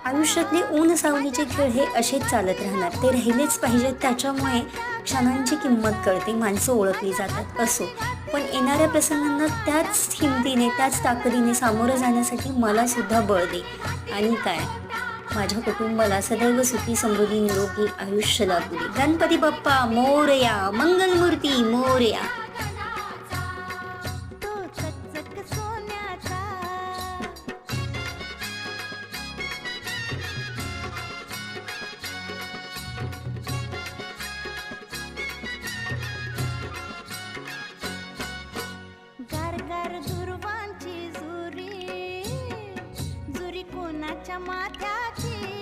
आयुष्यातले ऊन सावलीचे खेळ हे असेच चालत राहणार, ते राहिलेच पाहिजेत. त्याच्यामुळे क्षणांची किंमत कळते, माणसं ओळखली जातात. असो, पण येणाऱ्या प्रसंगांना त्याच हिमतीने, त्याच ताकदीने सामोरं जाण्यासाठी मला सुद्धा बळ दे. आणि काय, माझ्या कुटुंबाला सदैव सुखी समृद्धी निरोगी आयुष्य लाभू दे. गणपती बाप्पा मोरया, मंगलमूर्ती मोरया. तो चकचक सोन्याचा. गार गार दुर्वांची जुरी, जुरी कोणाच्या माथ्याची.